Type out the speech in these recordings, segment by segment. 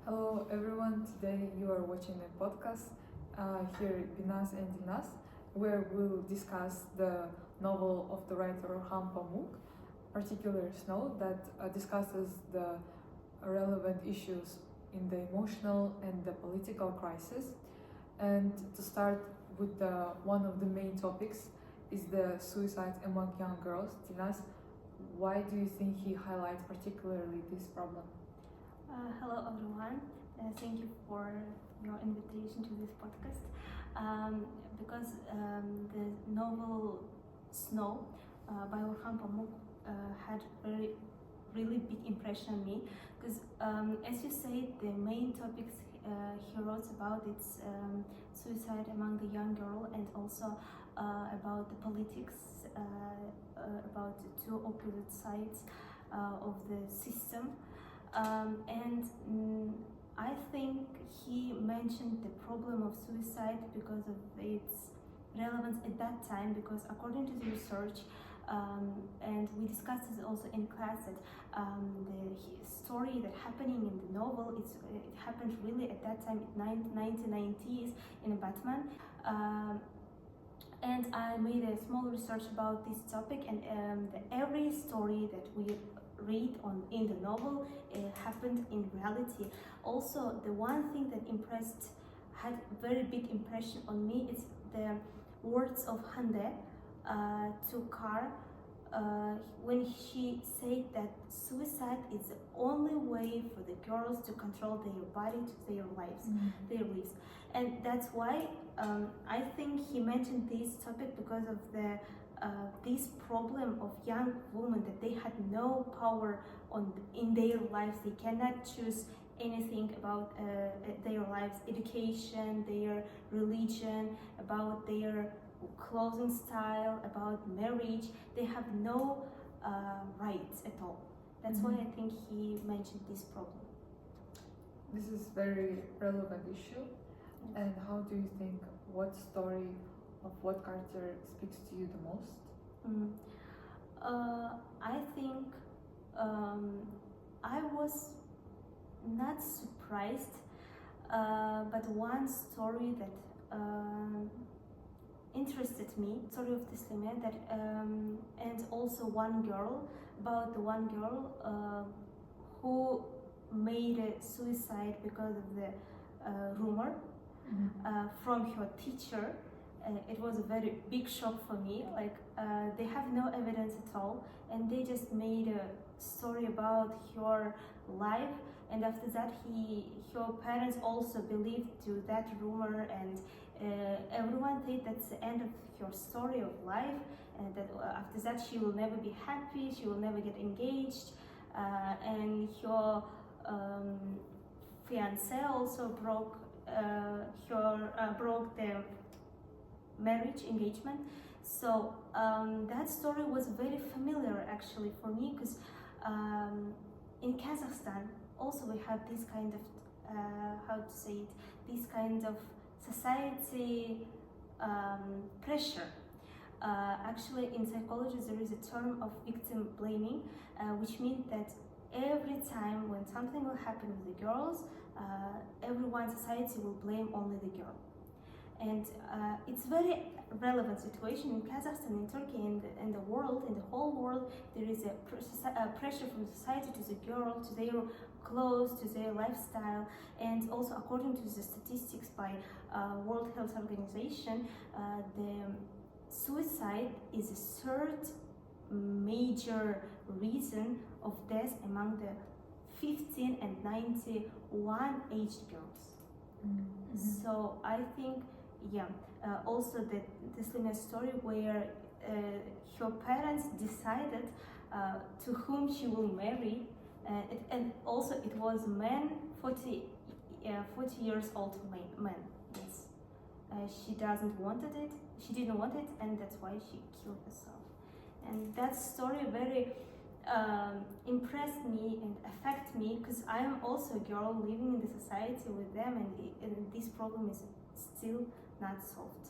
Hello everyone, today you are watching a podcast here at Binaz Dilnaz, where we'll discuss the novel of the writer Orhan Pamuk, particular Snow, that discusses the relevant issues in the emotional and the political crisis. And to start with one of the main topics is the suicide among young girls. Dilnaz, why do you think he highlights particularly this problem? Hello everyone, thank you for your invitation to this podcast. Because the novel Snow by Orhan Pamuk had really big impression on me, because as you say, the main topics he wrote about it's suicide among the young girl, and also about the politics, about the two opposite sides of the system. I think he mentioned the problem of suicide because of its relevance at that time, because according to the research, and we discussed this also in class, that the story that happening in the novel, it happened really at that time, in 1990s in Batman. And I made a small research about this topic, and every story that we read in the novel happened in reality. Also, the one thing that had very big impression on me is the words of Hande to Kar when she said that suicide is the only way for the girls to control their body, to their lives, their lives. And that's why I think he mentioned this topic because of this problem of young women, that they had no power in their lives. They cannot choose anything about their lives, education, their religion, about their clothing style, about marriage. They have no rights at all. That's why I think he mentioned this problem. This is very relevant issue. Yes. And how do you think, what story of what character speaks to you the most? I think I was not surprised, but one story that interested me, story of Tislime, that and also about the one girl who made a suicide because of the rumor from her teacher. It was a very big shock for me. Like they have no evidence at all, and they just made a story about her life. And after that, her parents also believed to that rumor, and everyone think that's the end of her story of life. And that after that, she will never be happy. She will never get engaged, and her fiance also broke the marriage engagement. So that story was very familiar actually for me, because in Kazakhstan also we have this kind of this kind of society pressure. Actually, in psychology there is a term of victim blaming, which means that every time when something will happen with the girls, everyone society will blame only the girl. And it's very relevant situation in Kazakhstan, in Turkey, in the world, in the whole world. There is a pressure from society to the girl, to their clothes, to their lifestyle. And also, according to the statistics by World Health Organization, the suicide is the third major reason of death among the 15 and 91 aged girls. So I think, also this story where her parents decided to whom she will marry, and also it was man, 40 years old man. Yes, she didn't want it, and that's why she killed herself. And that story very impressed me and affected me, because I am also a girl living in the society with them, and this problem is still not solved.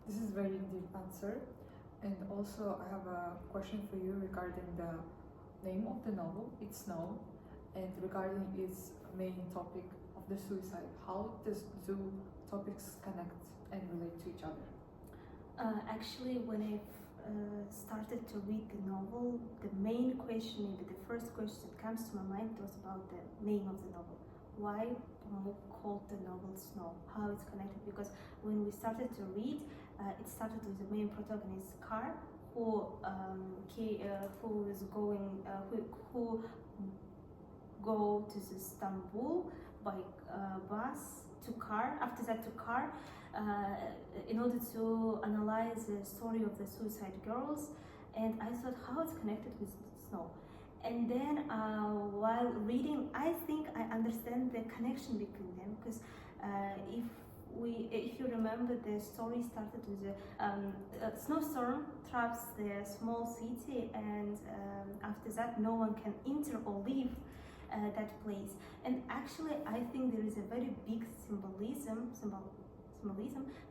This is very deep answer. And also I have a question for you regarding the name of the novel. It's Snow. And regarding its main topic of the suicide, how does two topics connect and relate to each other? Actually, when I started to read the novel, the main question, maybe the first question that comes to my mind was about the name of the novel. Why Pamuk called the novel Snow? How it's connected? Because when we started to read, it started with the main protagonist's car, who is going, who go to Istanbul by bus to car. After that, to car. In order to analyze the story of the suicide girls, and I thought how it's connected with snow. And then while reading, I think I understand the connection between them, because if you remember, the story started with a snowstorm traps the small city, and after that no one can enter or leave that place. And actually I think there is a very big symbolism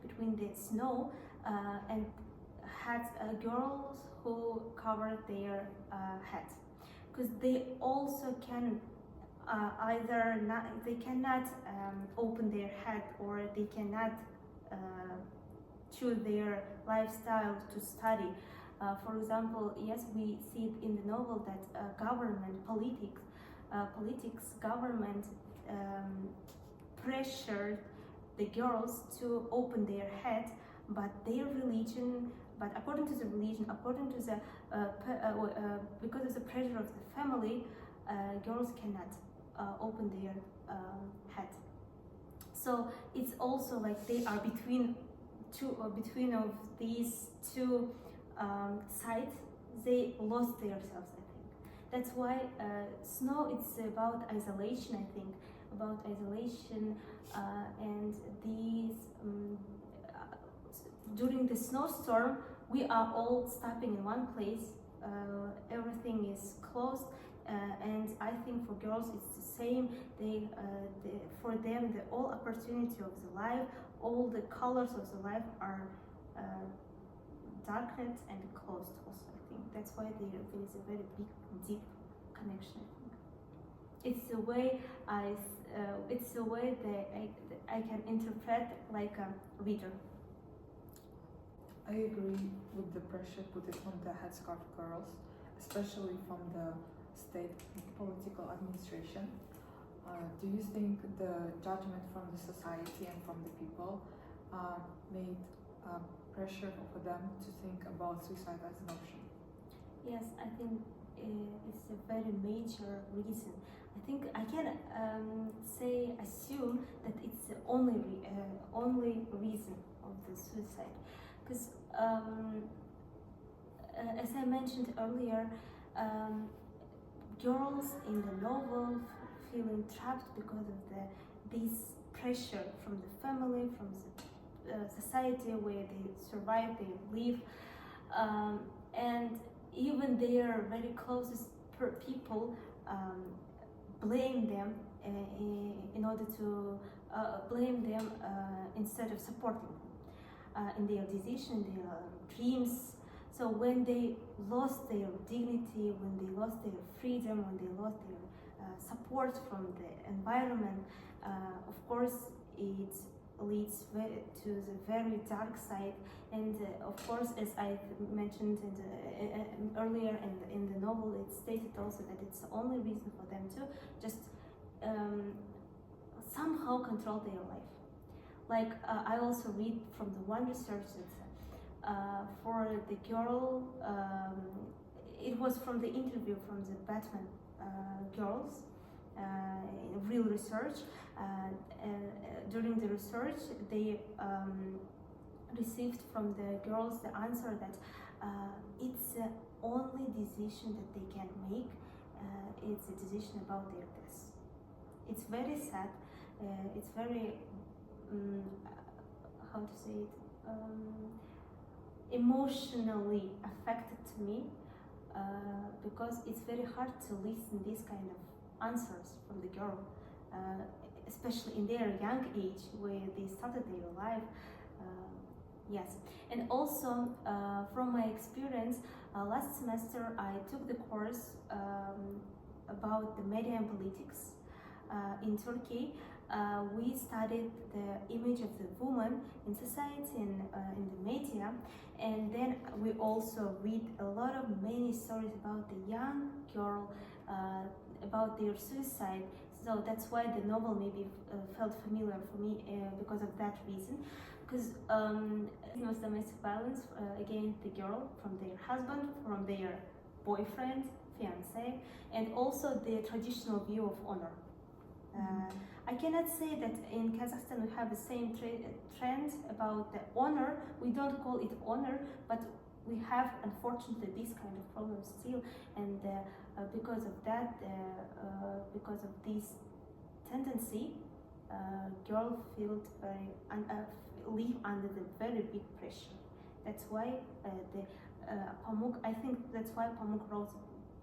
between the snow and had girls who covered their head, because they also can they cannot open their head, or they cannot choose their lifestyle to study. For example, yes, we see it in the novel that government pressured the girls to open their head, but according to the religion, because of the pressure of the family, girls cannot open their head. So it's also like they are between of these two sides. They lost themselves, I think. That's why Snow, it's about isolation, I think, and these during the snowstorm we are all stopping in one place. Everything is closed, and I think for girls it's the same. For them, the all opportunity of the life, all the colors of the life are darkened and closed also, I think. That's why there is a very big, deep connection, I think. It's the way that I can interpret like a reader. I agree with the pressure put it on the headscarf girls, especially from the state political administration. Do you think the judgment from the society and from the people made pressure for them to think about suicide as an option? Yes, I think it's a very major reason. I think I can assume that it's the only reason of the suicide, because as I mentioned earlier, girls in the novel feeling trapped because of this pressure from the family, from the society where they survive, they live, and even their very closest people blame them in order to blame them instead of supporting them in their decision, their dreams. So when they lost their dignity, when they lost their freedom, when they lost their support from the environment, of course it leads to the very dark side. And of course, as I mentioned earlier in the novel, it stated also that it's the only reason for them to just somehow control their life. Like I also read from the one research that for the girl, it was from the interview from the Batman girls, real research. During the research, they received from the girls the answer that it's the only decision that they can make. It's a decision about their death. It's very sad. It's very how to say it, emotionally affected to me, because it's very hard to listen these kind of answers from the girl, especially in their young age where they started their life. Yes, and also from my experience, last semester I took the course about the media and politics in Turkey. We studied the image of the woman in society and in the media, and then we also read a lot of many stories about the young girl, about their suicide. So that's why the novel maybe felt familiar for me because of that reason. Because it was domestic violence against the girl from their husband, from their boyfriend, fiance, and also the traditional view of honor. I cannot say that in Kazakhstan we have the same trend about the honor. We don't call it honor, but we have unfortunately this kind of problem still, and because of that, because of this tendency, girls feel very live under the very big pressure. That's why Pamuk. I think that's why Pamuk wrote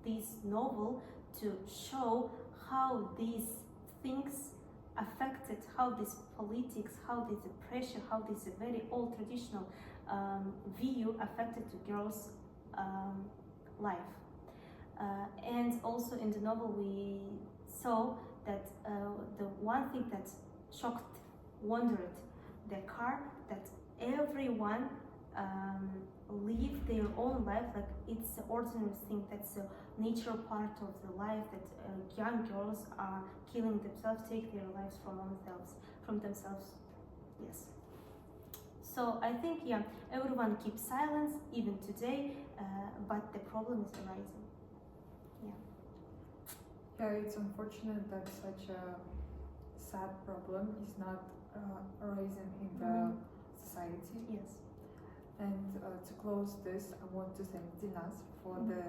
this novel to show how these things affected, how this politics, how this pressure, how this very old traditional view affected the girls' life. And also in the novel we saw that the one thing that shocked, wondered the car, that everyone live their own life like it's an ordinary thing. That's a natural part of the life, that young girls are killing themselves, take their lives from themselves. Yes. So I think everyone keeps silence even today, but the problem is arising. Yeah, it's unfortunate that such a sad problem is not arising in the society. Yes. And to close this, I want to thank Dilnaz for the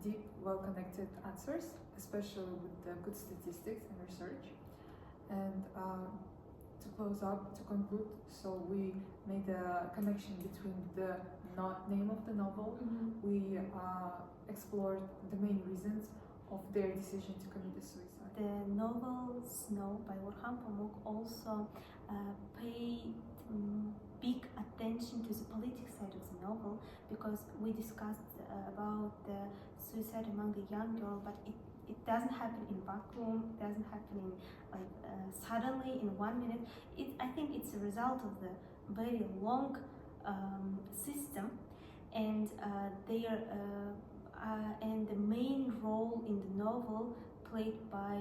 deep, well-connected answers, especially with the good statistics and research. And to close up, to conclude, so we made a connection between the name of the novel. We explored the main reasons of their decision to commit a suicide. The novel Snow by Orhan Pamuk also paid big attention to the political side of the novel, because we discussed about the suicide among the young girl, but it doesn't happen in vacuum, it doesn't happen in suddenly in 1 minute. I think it's a result of the very long system, and and the main role in the novel played by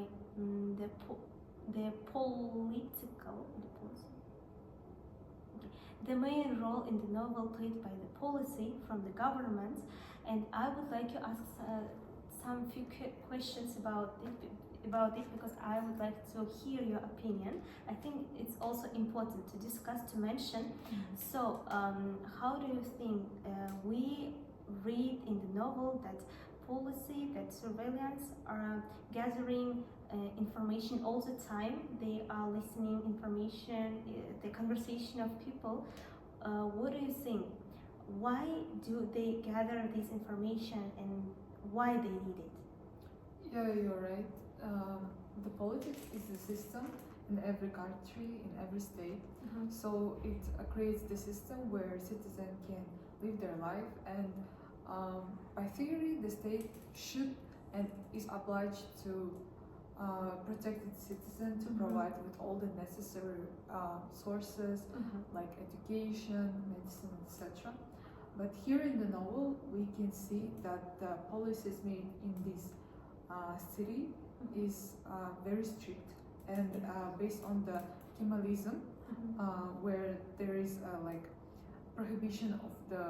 the main role in the novel played by the policy from the government. And I would like to ask some few questions about it, because I would like to hear your opinion. I think it's also important to discuss, to mention. So how do you think we read in the novel that policy, that surveillance are gathering information all the time? They are listening information, the conversation of people. What do you think? Why do they gather this information, and why they need it? Yeah, you're right. The politics is the system in every country, in every state. So it creates the system where citizens can live their life, and by theory, the state should and is obliged to protect its citizens, to provide with all the necessary sources like education, medicine, etc. But here in the novel, we can see that the policies made in this city is very strict and based on the Kemalism, where there is like prohibition of the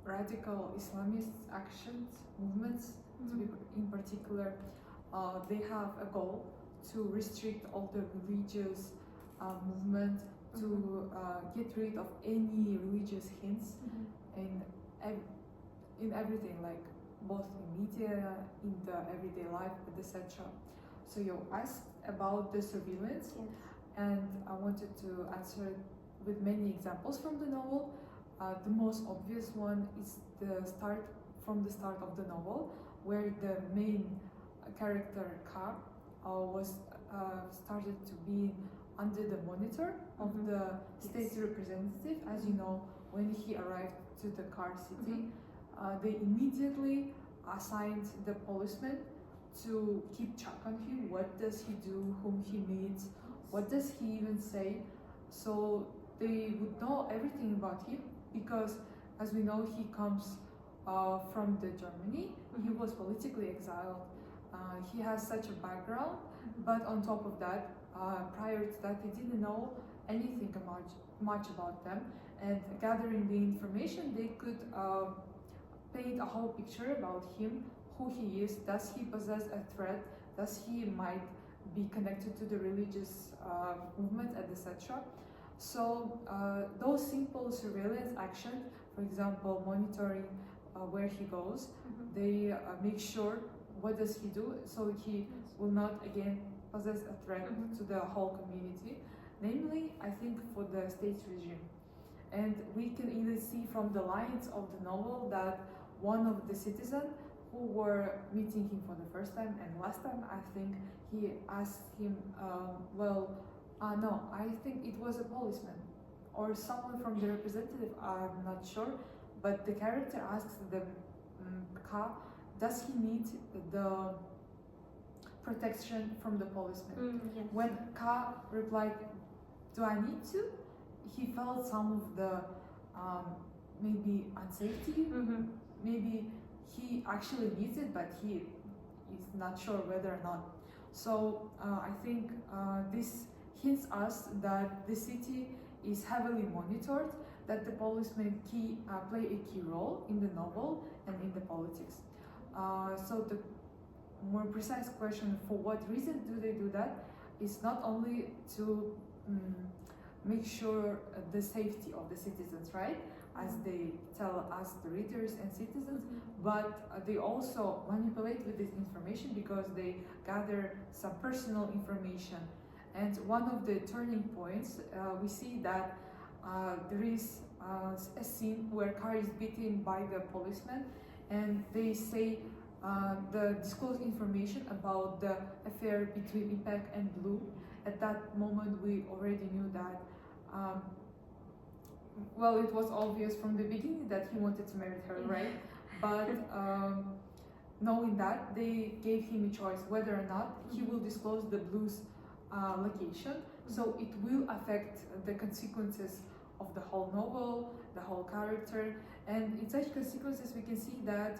radical Islamist actions, movements. To be in particular, they have a goal to restrict all the religious movement, to get rid of any religious hints in everything, like both in media, in the everyday life, etc. So you asked about the surveillance, and I wanted to answer with many examples from the novel. The most obvious one is from the start of the novel, where the main character Ka was started to be under the monitor of the state representative. As you know, when he arrived to the Kar city, they immediately assigned the policeman to keep track on him. What does he do, whom he meets, what does he even say, so they would know everything about him, because as we know he comes from the Germany. He was politically exiled. He has such a background, but on top of that, prior to that, they didn't know anything much about them, and gathering the information, they could paint a whole picture about him, who he is, does he possess a threat, does he might be connected to the religious movement, and etc. So those simple surveillance actions, for example, monitoring where he goes, they make sure what does he do, so he will not again possess a threat to the whole community, namely I think for the state regime. And we can even see from the lines of the novel that one of the citizens who were meeting him for the first time and last time, I think he asked him, no, I think it was a policeman or someone from the representative, I'm not sure, but the character asks the Ka, does he need the protection from the policeman? Yes. When Ka replied, do I need to? He felt some of the maybe unsafety, maybe he actually needs it, but he is not sure whether or not. So I think this hints us that the city is heavily monitored, that the policemen play a key role in the novel and in the politics. So the more precise question, for what reason do they do that, is not only to make sure the safety of the citizens, right, as they tell us, the readers and citizens, but they also manipulate with this information because they gather some personal information. And one of the turning points, we see that there is a scene where Ka is beaten by the policeman, and they say the disclosed information about the affair between Impact and Blue. At that moment, we already knew that, well, it was obvious from the beginning that he wanted to marry her, right? But knowing that, they gave him a choice whether or not he will disclose the Blue's location. So it will affect the consequences of the whole novel, the whole character, and in such consequences we can see that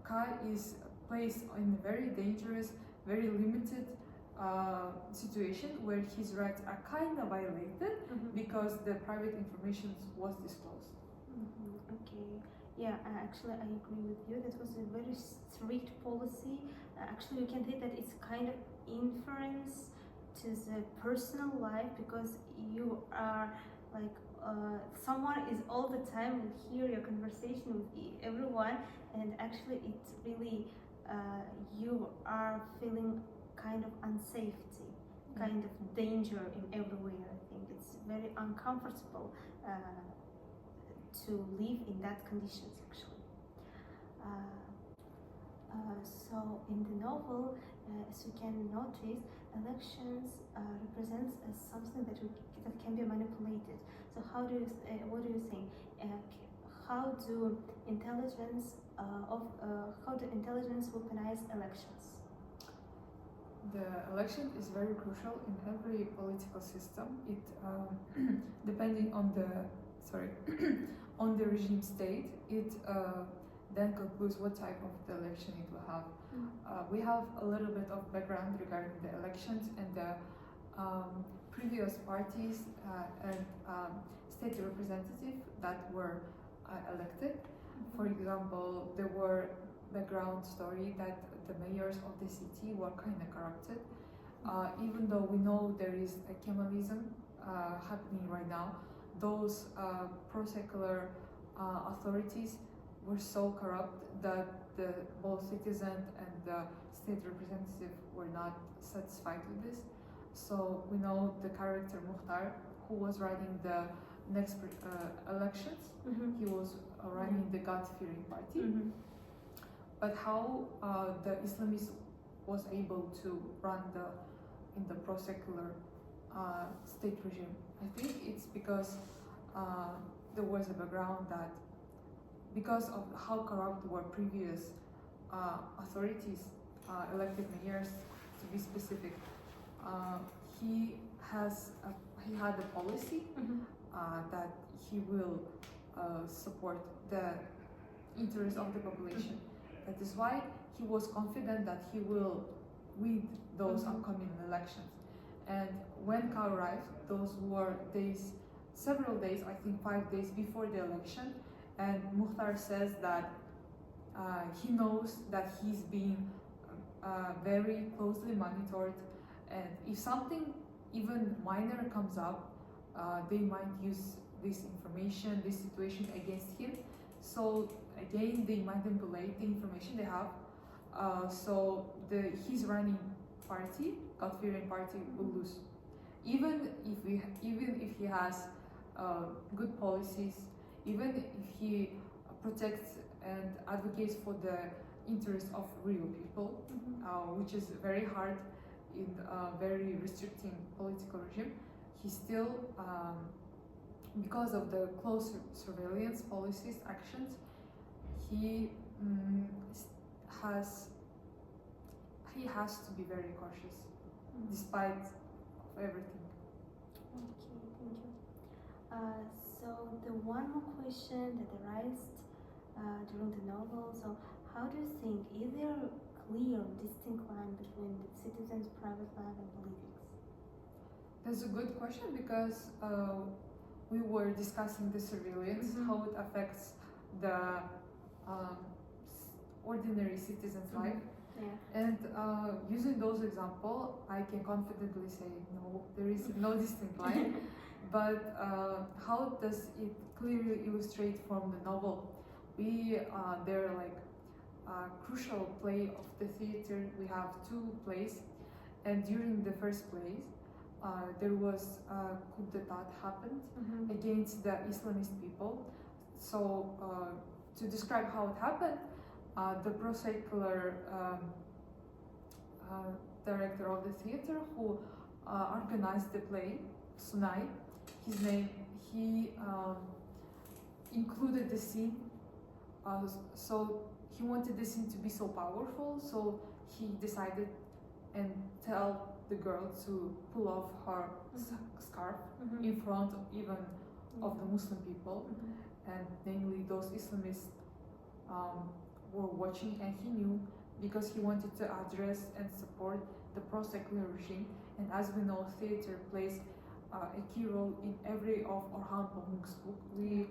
Ka is placed in a very dangerous, very limited situation where his rights are kind of violated because the private information was disclosed. Okay, yeah, actually I agree with you. That was a very strict policy. Actually, you can say that it's kind of inference to the personal life, because you are like someone is all the time will hear your conversation with everyone, and actually it's really you are feeling kind of unsafety, kind of danger in everywhere. I think it's very uncomfortable to live in that conditions actually. So in the novel, as you can notice, elections represents as something that can be manipulated. So how do you, what do you think? How do intelligence weaponize elections? The election is very crucial in every political system. It depending on the on the regime state, it then concludes what type of the election it will have. We have a little bit of background regarding the elections and the previous parties and state representatives that were elected. For example, there were background story that the mayors of the city were kind of corrupted. Even though we know there is a Kemalism happening right now, those pro-secular authorities were so corrupt that both citizen and the state representative were not satisfied with this. So we know the character Mukhtar, who was running the next elections, he was running the God-fearing party. But how the Islamists was able to run in the pro-secular state regime? I think it's because there was a background that because of how corrupt were previous authorities, elected mayors, to be specific. He had a policy that he will support the interests of the population. That is why he was confident that he will win those upcoming elections. And when Ka arrived, those were several days, I think 5 days before the election, and Mukhtar says that he knows that he's being very closely monitored, and if something even minor comes up, they might use this information, this situation against him. So again, they manipulate the information they have. So his running party, God-fearing party, will lose. Even if he has good policies, even if he protects and advocates for the interests of real people, which is very hard in a very restricting political regime, he still, because of the close surveillance policies, actions, he has to be very cautious, despite of everything. Okay, thank you. So the one more question that arises during the novel. So how do you think, is there a clear, distinct line between the citizen's private life and politics? That's a good question, because we were discussing the surveillance, how it affects the ordinary citizen's life. Yeah. And using those examples, I can confidently say no, there is no distinct line. But how does it clearly illustrate from the novel? There are like crucial play of the theater. We have 2 plays, and during the first play, there was a coup d'etat happened against the Islamist people. So to describe how it happened, the pro-secular director of the theater who organized the play, Sunai, his name, he included the scene, so he wanted the scene to be so powerful, so he decided and tell the girl to pull off her scarf in front of even of the Muslim people, and namely those Islamists were watching, and he knew, because he wanted to address and support the pro-secular regime. And as we know, theater plays a key role in every of Orhan Pamuk's book. We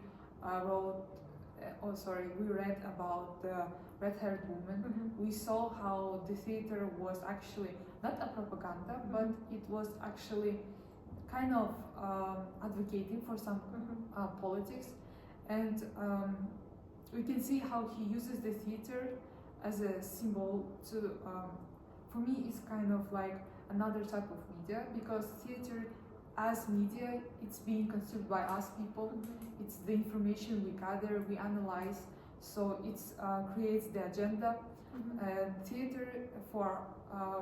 read about the red-haired woman. We saw how the theater was actually not a propaganda, but it was actually kind of advocating for some politics. And we can see how he uses the theater as a symbol to, for me, it's kind of like another type of media, because theater as media, it's being consumed by us people. It's the information we gather, we analyze, so it creates the agenda. And theater for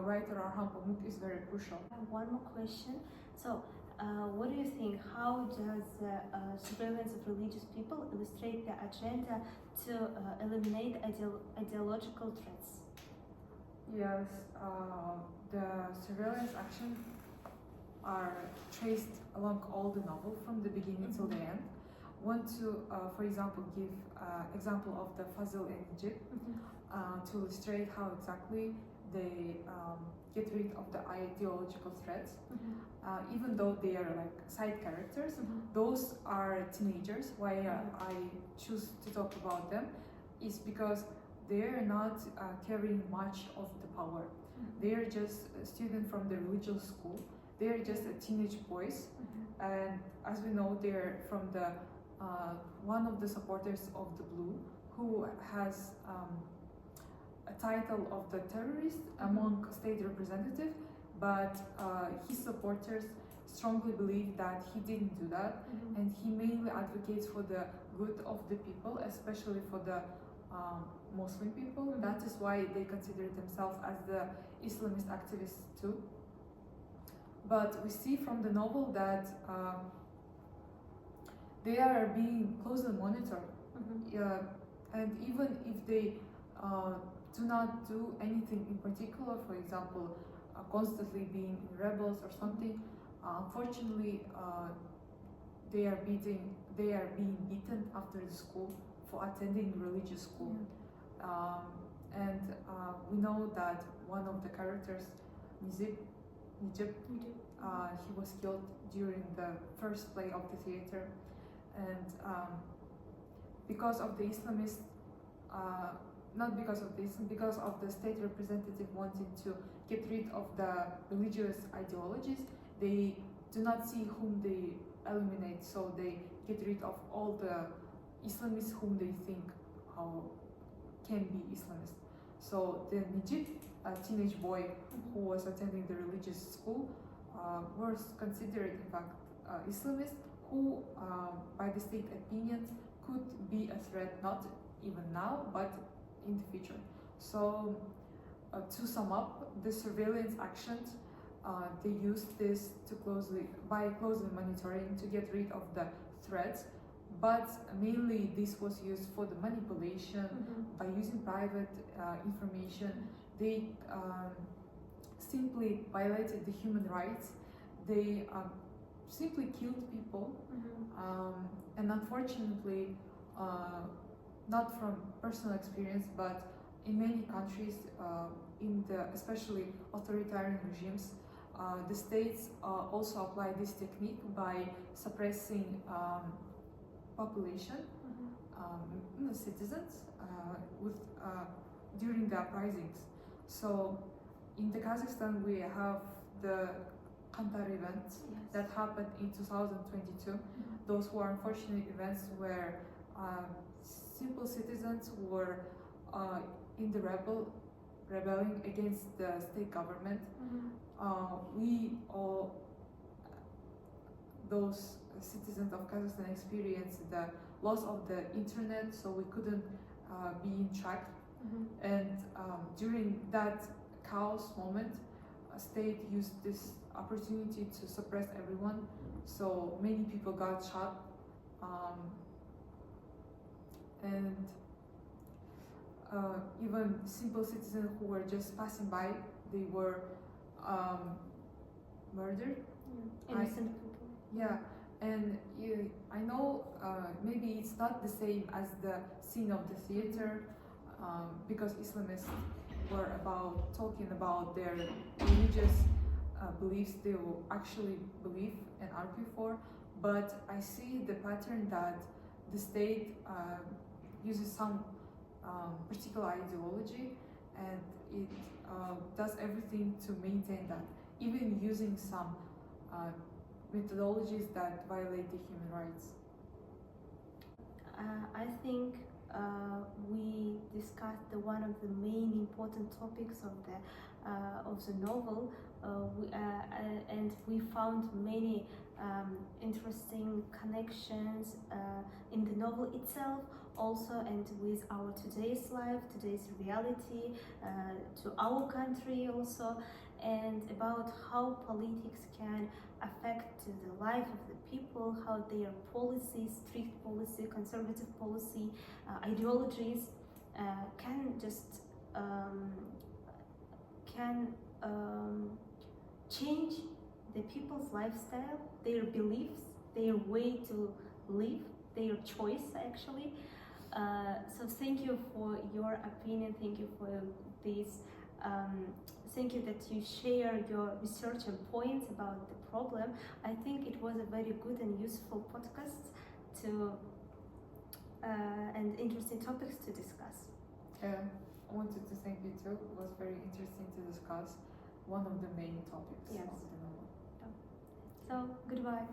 writer Orhan Pamuk is very crucial. One more question. So what do you think, how does surveillance of religious people illustrate the agenda to eliminate ideological threats? Yes, the surveillance action are traced along all the novel from the beginning till the end. Want to, for example, give example of the Fazil in Egypt to illustrate how exactly they get rid of the ideological threats. Even though they are like side characters, those are teenagers. Why I choose to talk about them is because they are not carrying much of the power. They are just a student from the religious school. They are just a teenage boys, and as we know, they are from the one of the supporters of the Blue, who has a title of the terrorist among state representatives, but his supporters strongly believe that he didn't do that, and he mainly advocates for the good of the people, especially for the Muslim people. That is why they consider themselves as the Islamist activists too. But we see from the novel that they are being closely monitored, and even if they do not do anything in particular, for example, constantly being rebels or something. Unfortunately, they are being beaten after the school for attending religious school. And we know that one of the characters, Nizib, he was killed during the first play of the theater, and because of the Islamists, not because of this, because of the state representative wanting to get rid of the religious ideologies, they do not see whom they eliminate, so they get rid of all the Islamists whom they think can be Islamist. So the Najib, a teenage boy who was attending the religious school, was considered in fact Islamist, who by the state opinion could be a threat, not even now but in the future. So to sum up, the surveillance actions, they used this to closely monitoring to get rid of the threats, but mainly this was used for the manipulation. By using private information. They simply violated the human rights. They simply killed people, and unfortunately, not from personal experience, but in many countries, especially authoritarian regimes, the states also apply this technique by suppressing population, citizens, during the uprisings. So in the Kazakhstan, we have the Kantar events that happened in 2022. Those were unfortunate events where simple citizens were in the rebelling against the state government. We all, those citizens of Kazakhstan, experienced the loss of the internet, so we couldn't be in track. And during that chaos moment, state used this opportunity to suppress everyone. So many people got shot, and even simple citizens who were just passing by, they were murdered. Innocent people. Yeah, and I know maybe it's not the same as the scene of the theater, because Islamists were talking about their religious beliefs they will actually believe and argue for, but I see the pattern that the state uses some particular ideology, and it does everything to maintain that, even using some methodologies that violate the human rights. I think we discussed one of the main important topics of the novel, and we found many interesting connections in the novel itself, also, and with our today's life, today's reality, to our country also, and about how politics can affect the life of the people, how their policies, strict policy, conservative policy, ideologies can just change the people's lifestyle, their beliefs, their way to live, their choice actually. So thank you for your opinion, thank you for this, thank you that you share your research and points about the problem. I think it was a very good and useful podcast and interesting topics to discuss. I wanted to thank you too. It was very interesting to discuss one of the main topics of the novel. So, goodbye.